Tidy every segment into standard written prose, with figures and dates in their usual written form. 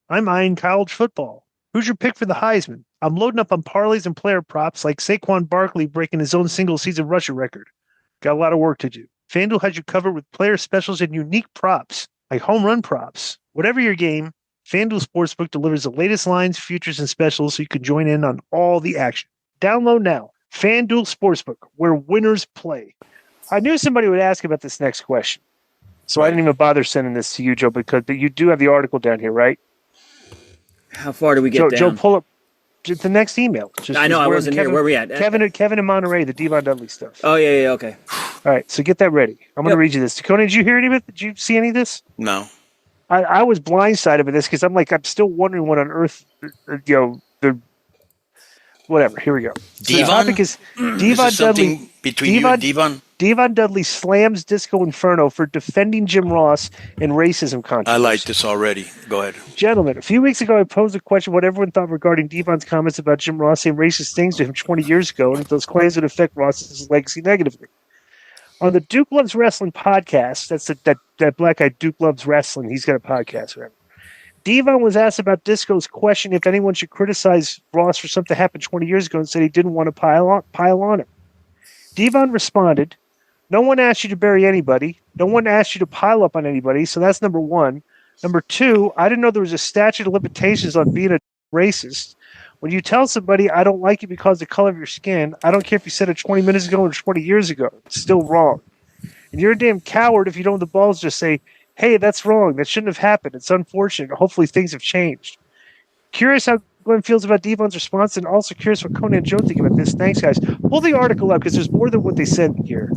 I'm eyeing college football. Who's your pick for the Heisman? I'm loading up on parlays and player props like Saquon Barkley breaking his own single-season rushing record. Got a lot of work to do. FanDuel has you covered with player specials and unique props, like home run props. Whatever your game, FanDuel Sportsbook delivers the latest lines, futures, and specials so you can join in on all the action. Download now. FanDuel Sportsbook, where winners play. I knew somebody would ask about this next question, so I didn't even bother sending this to you, Joe, but you do have the article down here, right? How far do we get down? Joe, pull up the next email. I know, I wasn't here. Where are we at? Kevin in Monterey, the Devon Dudley stuff. Oh, yeah, okay. All right, so get that ready. I'm going to read you this. Conan, did you hear any of it? Did you see any of this? No. I was blindsided by this because I'm still wondering what on earth, whatever. Here we go. Devon? So the topic is Devon Dudley. Between you and Devon? Devon Dudley slams Disco Inferno for defending Jim Ross in racism controversy. I like this already. Go ahead. Gentlemen, a few weeks ago, I posed a question what everyone thought regarding Devon's comments about Jim Ross saying racist things to him 20 years ago, and if those claims would affect Ross's legacy negatively. On the Duke Loves Wrestling podcast, that's that black guy, Duke Loves Wrestling, he's got a podcast, right? Devon was asked about Disco's question if anyone should criticize Ross for something that happened 20 years ago and said he didn't want to pile on him. Devon responded, "No one asked you to bury anybody. No one asked you to pile up on anybody, so that's number one. Number two, I didn't know there was a statute of limitations on being a racist. When you tell somebody, I don't like you because of the color of your skin, I don't care if you said it 20 minutes ago or 20 years ago. It's still wrong. And you're a damn coward if you don't have the balls to just say, hey, that's wrong. That shouldn't have happened. It's unfortunate. Hopefully things have changed." Curious how Glenn feels about Devon's response, and also curious what Conan and Joe think about this. Thanks, guys. Pull the article up because there's more than what they said here.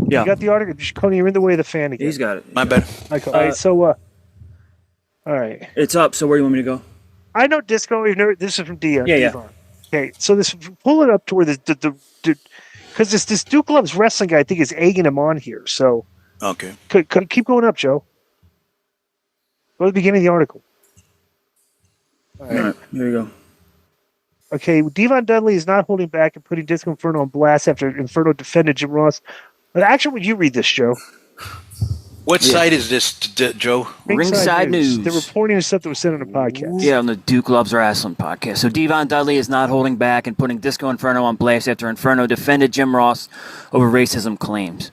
Yeah. You got the article? Conan, you're in the way of the fan again. He's got it. My bad. Okay, all right, so, all right. It's up, so where do you want me to go? I know Disco. This is from Devon. Yeah. Okay, so pull it up to where because this Duke Loves Wrestling guy, I think, is egging him on here. So, okay. Keep going up, Joe. Go to the beginning of the article. All right, here you go. Okay, Devon Dudley is not holding back and putting Disco Inferno on blast after Inferno defended Jim Ross. But actually, would you read this, Joe? What site is this, Joe? Ringside News. They're reporting stuff that was said on the podcast. Yeah, on the Duke Loves Wrestling podcast. So Devon Dudley is not holding back and putting Disco Inferno on blast after Inferno defended Jim Ross over racism claims.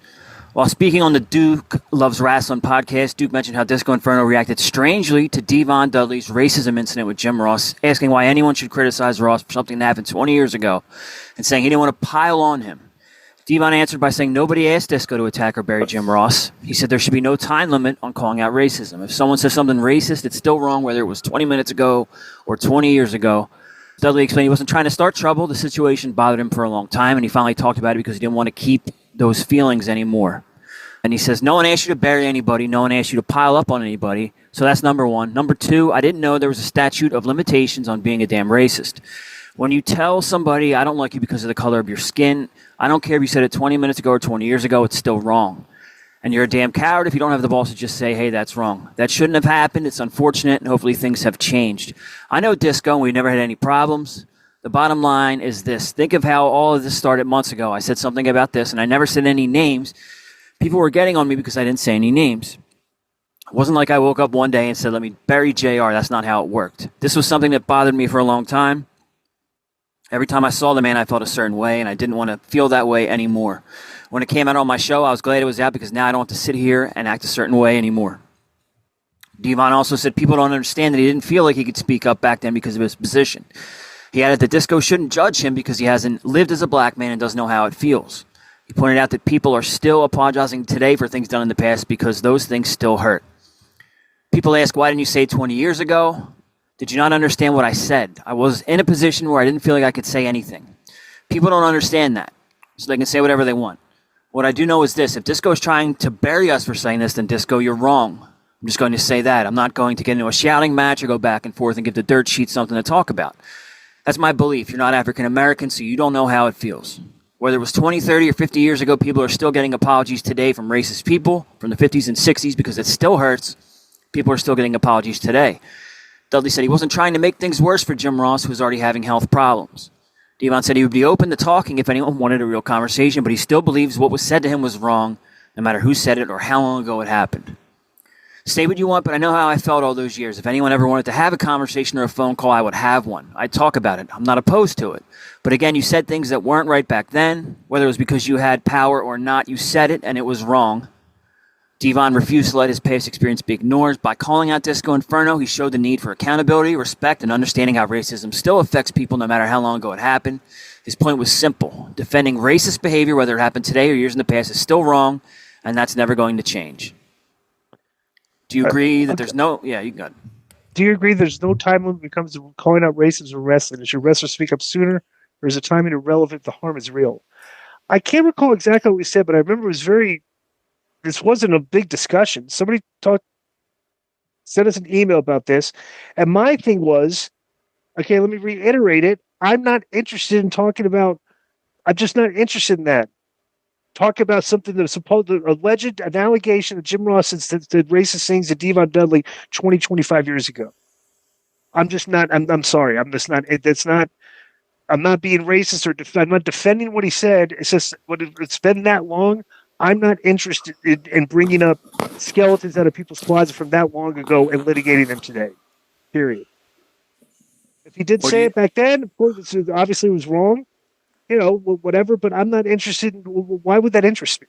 While speaking on the Duke Loves Wrestling podcast, Duke mentioned how Disco Inferno reacted strangely to Devon Dudley's racism incident with Jim Ross, asking why anyone should criticize Ross for something that happened 20 years ago, and saying he didn't want to pile on him. Devon answered by saying nobody asked Disco to attack or bury Jim Ross. He said there should be no time limit on calling out racism. If someone says something racist, it's still wrong, whether it was 20 minutes ago or 20 years ago. Dudley explained he wasn't trying to start trouble. The situation bothered him for a long time, and he finally talked about it because he didn't want to keep those feelings anymore. And he says, no one asked you to bury anybody. No one asked you to pile up on anybody. So that's number one. Number two, I didn't know there was a statute of limitations on being a damn racist. When you tell somebody, I don't like you because of the color of your skin, I don't care if you said it 20 minutes ago or 20 years ago, it's still wrong. And you're a damn coward if you don't have the balls to just say, hey, that's wrong. That shouldn't have happened. It's unfortunate, and hopefully things have changed. I know Disco, and we've never had any problems. The bottom line is this. Think of how all of this started months ago. I said something about this, and I never said any names. People were getting on me because I didn't say any names. It wasn't like I woke up one day and said, let me bury JR. That's not how it worked. This was something that bothered me for a long time. Every time I saw the man, I felt a certain way, and I didn't want to feel that way anymore. When it came out on my show, I was glad it was out because now I don't have to sit here and act a certain way anymore. Devon also said people don't understand that he didn't feel like he could speak up back then because of his position. He added that Disco shouldn't judge him because he hasn't lived as a black man and doesn't know how it feels. He pointed out that people are still apologizing today for things done in the past because those things still hurt. People ask, why didn't you say 20 years ago? Did you not understand what I said? I was in a position where I didn't feel like I could say anything. People don't understand that, so they can say whatever they want. What I do know is this. If Disco is trying to bury us for saying this, then Disco, you're wrong. I'm just going to say that. I'm not going to get into a shouting match or go back and forth and give the dirt sheet something to talk about. That's my belief. You're not African American, so you don't know how it feels. Whether it was 20, 30, or 50 years ago, people are still getting apologies today from racist people from the 50s and 60s because it still hurts. People are still getting apologies today. Dudley said he wasn't trying to make things worse for Jim Ross, who was already having health problems. Devon said he would be open to talking if anyone wanted a real conversation, but he still believes what was said to him was wrong, no matter who said it or how long ago it happened. Say what you want, but I know how I felt all those years. If anyone ever wanted to have a conversation or a phone call, I would have one. I'd talk about it. I'm not opposed to it. But again, you said things that weren't right back then. Whether it was because you had power or not, you said it, and it was wrong. Devon refused to let his past experience be ignored. By calling out Disco Inferno, he showed the need for accountability, respect, and understanding how racism still affects people no matter how long ago it happened. His point was simple. Defending racist behavior, whether it happened today or years in the past, is still wrong, and that's never going to change. Do you agree that there's no... Yeah, you got it. Do you agree there's no time limit when it comes to calling out racism in wrestling? Does your wrestler speak up sooner, or is the timing irrelevant? The harm is real. I can't recall exactly what we said, but I remember it was very... This wasn't a big discussion. Somebody sent us an email about this, and my thing was, okay, let me reiterate it. I'm not interested in talking about... I'm just not interested in that. Talk about something that was alleged, an allegation that Jim Ross did racist things to Devon Dudley 25 years ago. I'm just not... I'm sorry. I'm just not... It's not... I'm not being racist or I'm not defending what he said. It's just when it's been that long... I'm not interested in bringing up skeletons out of people's closets from that long ago and litigating them today. Period. If he did say it back then, of course, obviously it was wrong. You know, whatever. But I'm not interested in. Why would that interest me?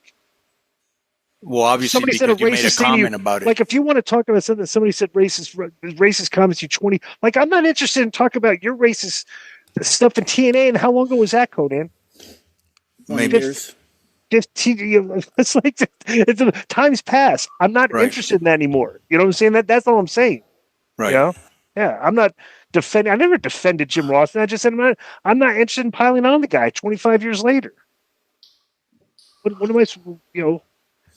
Well, obviously, somebody because said you made a comment about it. Like, if you want to talk about something, somebody said racist comments. You 20. Like, I'm not interested in talking about your racist stuff in TNA. And how long ago was that, Conan? Maybe years. It's like time's passed. I'm not interested in that anymore. You know what I'm saying? That's all I'm saying. Right. You know? Yeah. I'm not defending. I never defended Jim Ross. I just said I'm not interested in piling on the guy 25 years later. What am I? You know?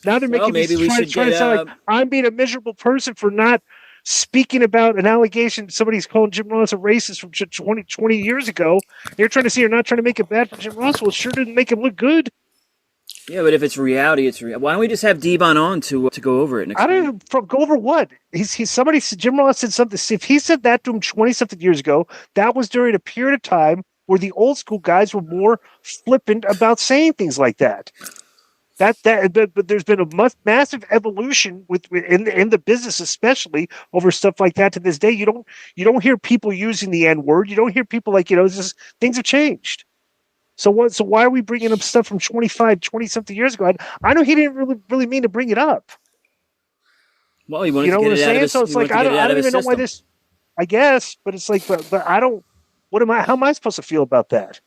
Now they're making me trying to sound like I'm being a miserable person for not speaking about an allegation somebody's calling Jim Ross a racist from 20 years ago. You're trying to say you're not trying to make it bad for Jim Ross. Well, it sure didn't make him look good. Yeah, but if it's reality, it's real. Why don't we just have Devon on to go over it? I don't know. Go over what? Somebody said Jim Ross said something. If he said that to him 20-something years ago, that was during a period of time where the old school guys were more flippant about saying things like that. But there's been a massive evolution in the business, especially over stuff like that to this day. You don't hear people using the N word. You don't hear people like just things have changed. So what? So why are we bringing up stuff from 20-something years ago? I know he didn't really mean to bring it up. Well, he wanted to get it out of his, so it's like I don't even know why this. I guess, but it's like, but I don't. What am I? How am I supposed to feel about that?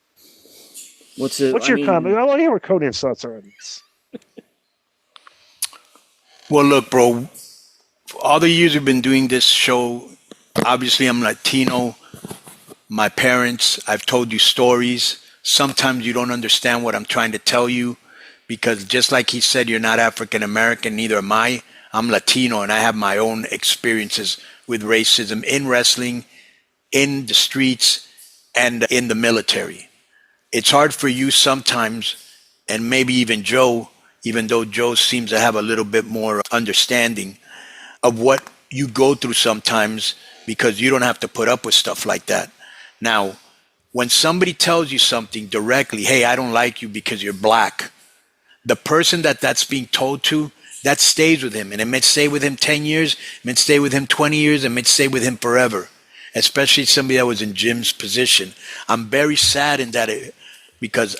What's your comment? I want to hear what Conan's thoughts are on this. Well, look, bro. All the years we've been doing this show, obviously I'm Latino. My parents, I've told you stories. Sometimes you don't understand what I'm trying to tell you because just like he said, you're not African American, neither am I. I'm Latino and I have my own experiences with racism in wrestling, in the streets, and in the military. It's hard for you sometimes, and maybe even Joe, even though Joe seems to have a little bit more understanding of what you go through sometimes because you don't have to put up with stuff like that. Now, when somebody tells you something directly, hey, I don't like you because you're black, the person that's being told to, that stays with him. And it may stay with him 10 years, it may stay with him 20 years, it may stay with him forever, especially somebody that was in Jim's position. I'm very sad in that because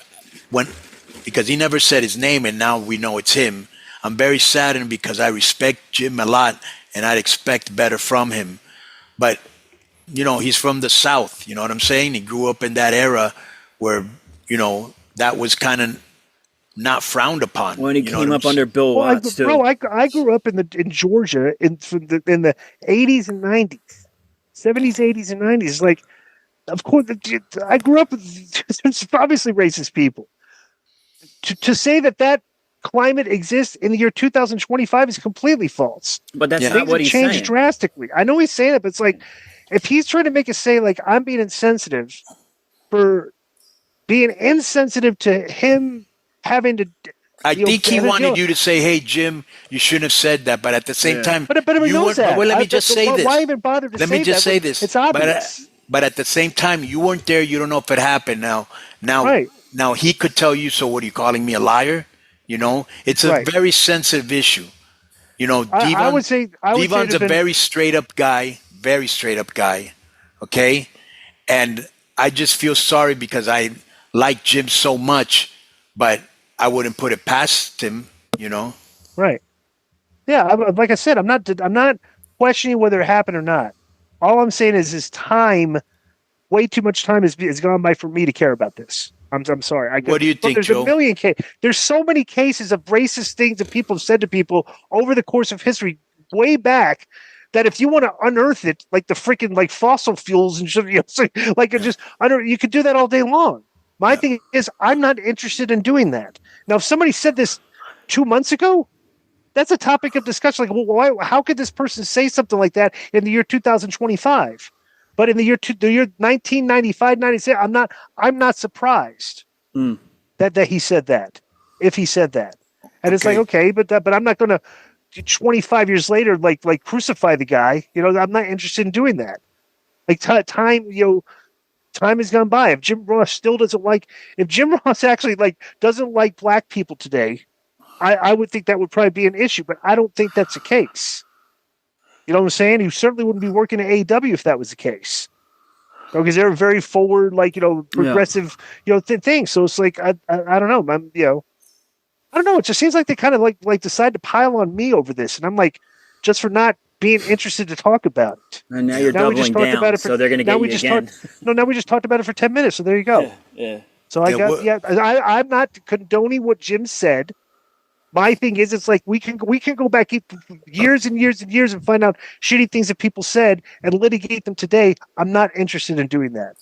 he never said his name and now we know it's him. I'm very saddened because I respect Jim a lot and I'd expect better from him. But he's from the South, you know what I'm saying? He grew up in that era where, that was kind of not frowned upon. When he came up under Bill Watts, too. Bro, I grew up in Georgia in the 80s and 90s, 70s, 80s, and 90s. Like, of course, I grew up with obviously racist people. To say that climate exists in the year 2025 is completely false. But that's not what he's saying. Things have changed drastically. I know he's saying it, but it's like, if he's trying to make us say, like, I'm being insensitive for being insensitive to him having to... I think he wanted you to say, hey, Jim, you shouldn't have said that. But at the same time... But he knows that. Well, let me just say this. Why even bother to say that? Let me just say this. It's obvious. But at the same time, you weren't there. You don't know if it happened. Now he could tell you, so what, are you calling me a liar? It's a very sensitive issue. You know, I would say Devon's a been, very straight up guy, okay? And I just feel sorry because I like Jim so much, but I wouldn't put it past him, you know? right. Yeah, like I said, I'm not questioning whether it happened or not. All I'm saying is way too much time has gone by for me to care about this. I'm sorry. What do you think, there's Joe? a million there's so many cases of racist things that people have said to people over the course of history, way back, that if you want to unearth it, like the freaking like fossil fuels and shit, you could do that all day long. My thing is, I'm not interested in doing that. Now, if somebody said this 2 months ago, that's a topic of discussion. Like, well, how could this person say something like that in the year 2025? But in the year 1995, 96, I'm not surprised that he said that. If he said that, and it's like, okay, but I'm not going to 25 years later like crucify the guy. You know, I'm not interested in doing that. Like time has gone by. If Jim Ross actually doesn't like black people today, I would think that would probably be an issue. But I don't think that's the case. You know what I'm saying? He certainly wouldn't be working at AEW if that was the case. Because they're very forward, progressive, things. So it's like I don't know. I don't know. It just seems like they kind of like decide to pile on me over this, and I'm like, just for not being interested to talk about it. And now you're doubling down, so they're going to get you again. Now we just talked about it for 10 minutes, so there you go. Yeah. So I'm not condoning what Jim said. My thing is, it's like we can go back years and years and years and find out shitty things that people said and litigate them today. I'm not interested in doing that.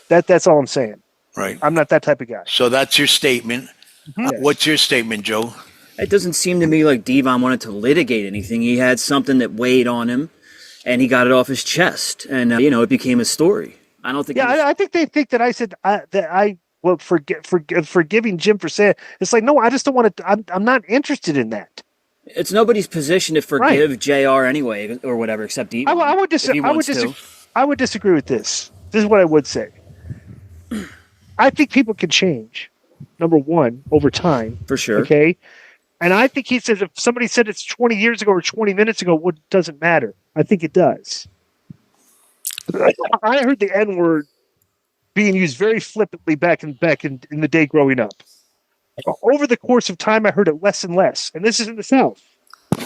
That's all I'm saying. Right. I'm not that type of guy. So that's your statement. Mm-hmm. What's your statement, Joe? It doesn't seem to me like Devon wanted to litigate anything. He had something that weighed on him, and he got it off his chest, and it became a story. I don't think. Yeah, I think they think that I said that I. Well, forgiving Jim for saying it's like, no, I just don't want to. I'm not interested in that. It's nobody's position to forgive JR anyway, or whatever, except Devon. I would disagree with this. This is what I would say. I think people can change. Number one, over time, for sure. Okay, and I think he says if somebody said it's 20 years ago or 20 minutes ago, it doesn't matter. I think it does. I heard the N-word being used very flippantly back in the day growing up. Over the course of time, I heard it less and less. And this is in the South.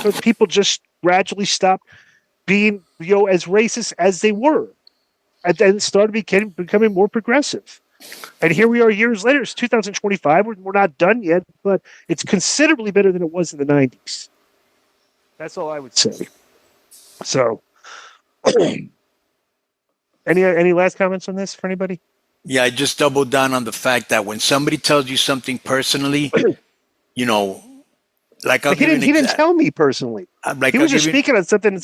So people just gradually stopped being as racist as they were. And then started becoming more progressive. And here we are years later. It's 2025. We're not done yet, but it's considerably better than it was in the 90s. That's all I would say. So, any last comments on this for anybody? Yeah, I just doubled down on the fact that when somebody tells you something personally, he didn't tell me personally. He was just speaking on something.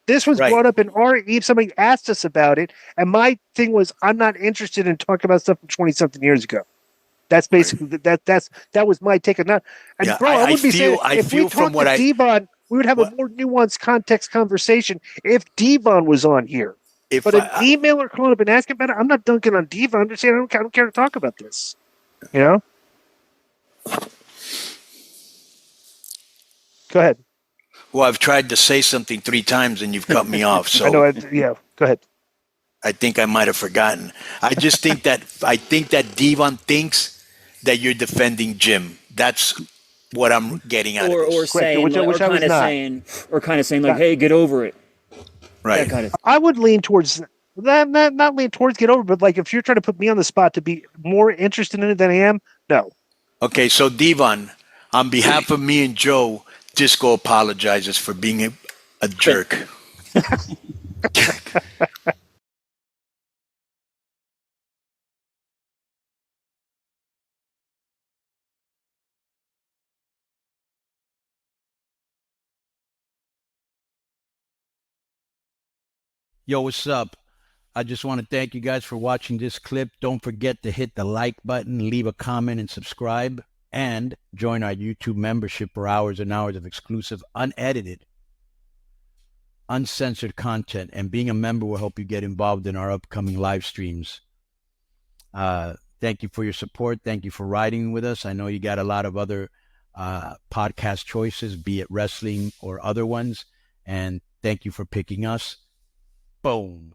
This was brought up in our Eve. Somebody asked us about it, and my thing was, I'm not interested in talking about stuff from 20-something years ago. That's basically that was my take on that. And I would be saying if we talked to Devon, we would have a more nuanced context conversation if Devon was on here. But an email or calling up and asking about it, I'm not dunking on Devon. I'm just saying I don't care to talk about this. You know? Go ahead. Well, I've tried to say something 3 times and you've cut me off. So I know. Go ahead. I think I might have forgotten. I just think that Devon thinks that you're defending Jim. That's what I'm getting at. Or saying, kind of saying, hey, get over it. Right. That kind of I would lean towards that, not lean towards get over, but like if you're trying to put me on the spot to be more interested in it than I am, no. Okay, so Devon, on behalf of me and Joe, Disco apologizes for being a jerk. Yo, what's up? I just want to thank you guys for watching this clip. Don't forget to hit the like button, leave a comment, and subscribe. And join our YouTube membership for hours and hours of exclusive, unedited, uncensored content. And being a member will help you get involved in our upcoming live streams. Thank you for your support. Thank you for riding with us. I know you got a lot of other podcast choices, be it wrestling or other ones. And thank you for picking us. Boom.